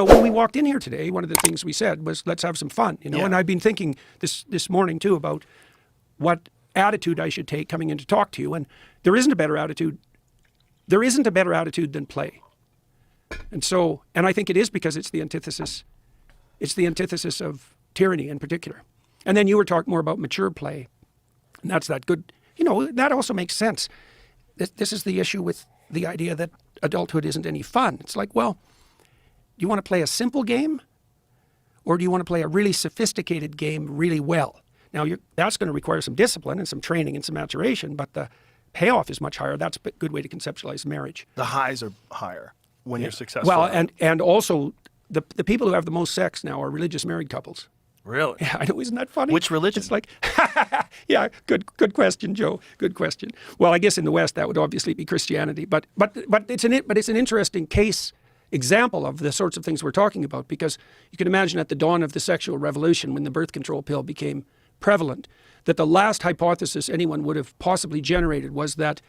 when we walked in here today, one of the things we said was, let's have some fun, Yeah. and I've been thinking this morning too about what attitude I should take coming in to talk to you. And there isn't a better attitude. There isn't a better attitude than play. And I think it is because it's the antithesis. It's the antithesis of tyranny in particular. And then you were talking more about mature play. And that's that good, that also makes sense. This is the issue with the idea that adulthood isn't any fun. It's like, well, do you want to play a simple game? Or do you want to play a really sophisticated game really well? Now, that's going to require some discipline and some training and some maturation, but the payoff is much higher. That's a good way to conceptualize marriage. The highs are higher when you're successful. Well, and also the people who have the most sex now are religious married couples. Really? Yeah, I know. Isn't that funny? Which religion? It's like, yeah, good question, Joe. Good question. Well, I guess in the West that would obviously be Christianity, but it's an interesting case example of the sorts of things we're talking about, because you can imagine at the dawn of the sexual revolution, when the birth control pill became prevalent, that the last hypothesis anyone would have possibly generated was that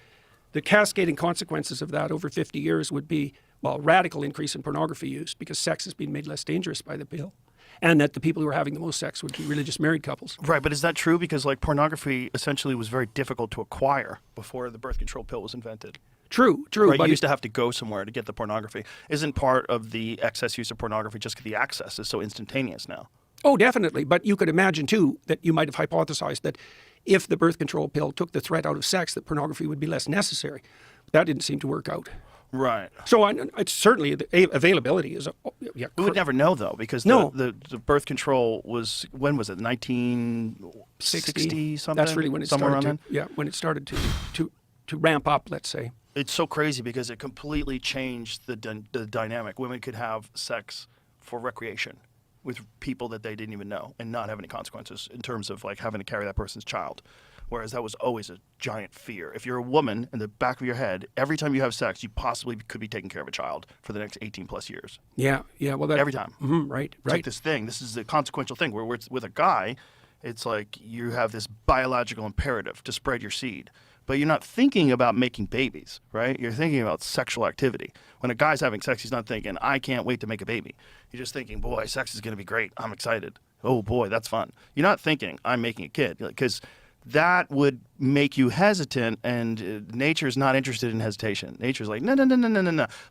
the cascading consequences of that over 50 years would be, well, radical increase in pornography use because sex has been made less dangerous by the pill, and that the people who are having the most sex would be religious married couples. Right, but is that true? Because pornography essentially was very difficult to acquire before the birth control pill was invented. True. Right, but you used to have to go somewhere to get the pornography. Isn't part of the excess use of pornography just the access is so instantaneous now? Oh, definitely. But you could imagine, too, that you might have hypothesized that if the birth control pill took the threat out of sex, that pornography would be less necessary. That didn't seem to work out. Right. So it's certainly the availability is. We would never know, though, because the birth control was, when was it, 1960 something? That's really when it Somewhere started around to, yeah, when it started to ramp up, let's say. It's so crazy because it completely changed the dynamic. Women could have sex for recreation with people that they didn't even know and not have any consequences in terms of having to carry that person's child. Whereas that was always a giant fear. If you're a woman, in the back of your head, every time you have sex, you possibly could be taking care of a child for the next 18 plus years. Yeah. Well, every time. Right. It's like this thing. This is the consequential thing where with a guy, it's like you have this biological imperative to spread your seed. But you're not thinking about making babies, right? You're thinking about sexual activity. When a guy's having sex, he's not thinking, I can't wait to make a baby. You're just thinking, boy, sex is going to be great. I'm excited. Oh, boy, that's fun. You're not thinking, I'm making a kid. Because that would make you hesitant, and nature's not interested in hesitation. Nature's like, no.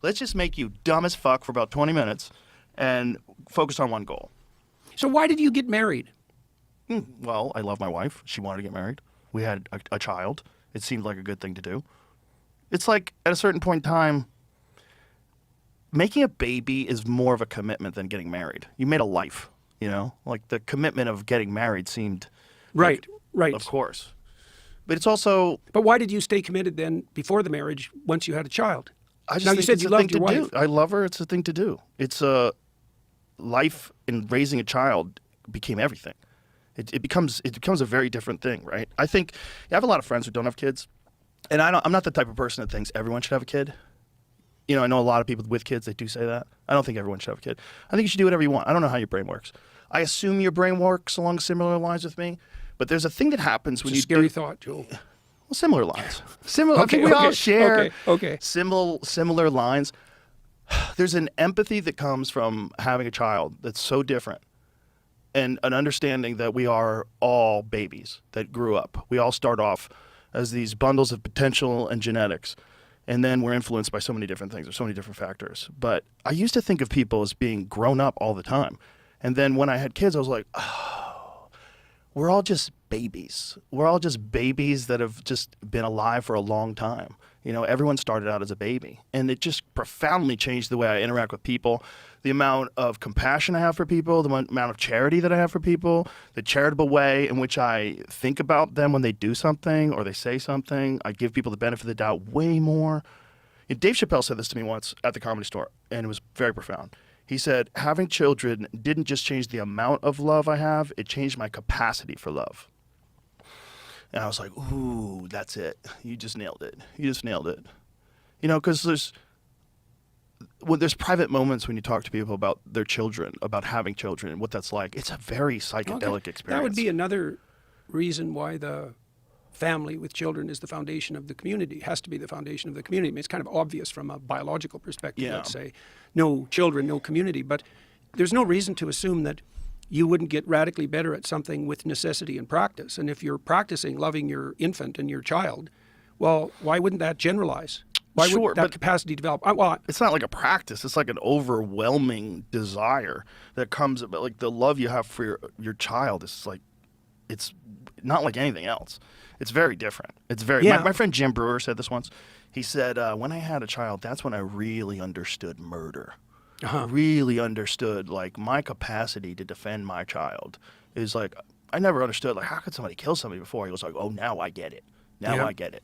Let's just make you dumb as fuck for about 20 minutes and focus on one goal. So why did you get married? Well, I love my wife. She wanted to get married. We had a child. It seemed like a good thing to do. It's like, at a certain point in time, making a baby is more of a commitment than getting married. You made a life, Like the commitment of getting married seemed... Right. Of course. But it's also... But why did you stay committed then before the marriage once you had a child? I just now, think you said it's you a loved thing your to wife. do. I love her. It's a thing to do. It's a life in raising a child became everything. It becomes a very different thing, right? I think I have a lot of friends who don't have kids, and I'm not the type of person that thinks everyone should have a kid. I know a lot of people with kids, they do say that. I don't think everyone should have a kid. I think you should do whatever you want. I don't know how your brain works. I assume your brain works along similar lines with me, but there's a thing that happens when it's a scary thought, Joel. Well, similar lines. Similar. Okay, we all share okay. similar lines. There's an empathy that comes from having a child that's so different. And an understanding that we are all babies that grew up. We all start off as these bundles of potential and genetics. And then we're influenced by so many different things or so many different factors. But I used to think of people as being grown up all the time. And then when I had kids, I was like, oh, we're all just babies. We're all just babies that have just been alive for a long time. Everyone started out as a baby. And it just profoundly changed the way I interact with people. The amount of compassion I have for people, the amount of charity that I have for people, the charitable way in which I think about them when they do something or they say something. I give people the benefit of the doubt way more. Dave Chappelle said this to me once at the Comedy Store, and it was very profound. He said, having children didn't just change the amount of love I have, it changed my capacity for love. And I was like, ooh, that's it. You just nailed it. Because there's private moments when you talk to people about their children, about having children and what that's like. It's a very psychedelic experience. That would be another reason why the family with children is the foundation of the community, has to be the foundation of the community. I mean, it's kind of obvious from a biological perspective, Yeah. let's say. No children, no community. But there's no reason to assume that you wouldn't get radically better at something with necessity and practice. And if you're practicing loving your infant and your child, well, why wouldn't that generalize? Why Sure, wouldn't that but capacity develop? Well, it's not like a practice. It's like an overwhelming desire that comes about, like the love you have for your child is like, it's not like anything else. It's very different. It's very, Yeah. my friend Jim Brewer said this once. He said, when I had a child, that's when I really understood murder. Uh-huh. Really understood like my capacity to defend my child is like, I never understood like, how could somebody kill somebody before? He was like, oh, now I get it. Now Yeah. I get it.